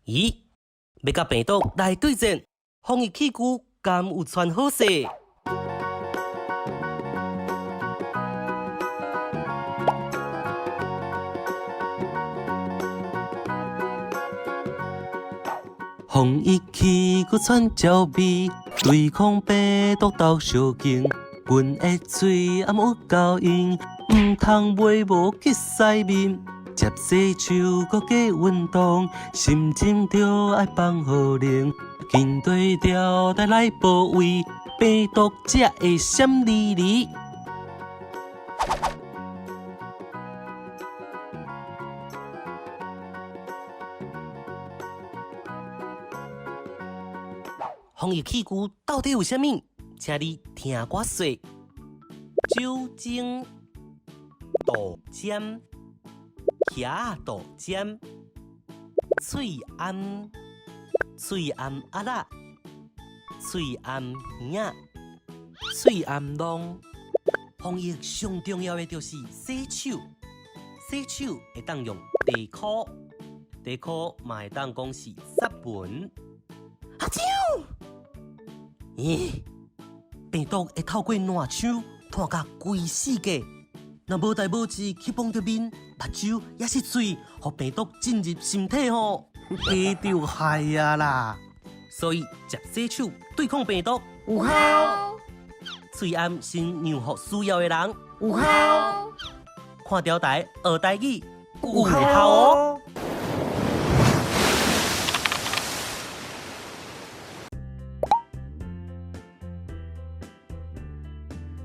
咦，要甲病毒来对战，防疫器具敢有传好势？防疫器具传招味，对抗病毒斗相竞。阮的嘴暗有够用，唔通袂无去洗面。接洗手，搁加运动，心情着爱放好灵。面对条带来保卫，病毒才会闪离离。防疫器具到底有啥物？请你听我说：酒精、豆尖、茄豆尖、翠暗、翠暗鸭仔、翠暗耳、翠暗囊。防疫上重要的就是洗手，洗手会当用地箍，地箍嘛会当讲是杀蚊。阿啾！咦，病毒会透过烂手传甲规世界，若无代无志去碰着面、目睭也是嘴，互病毒进入身体吼，加着害啊啦！所以接洗手对抗病毒有效，嘴暗先让互需要的人有效，看条台学台语有效哦。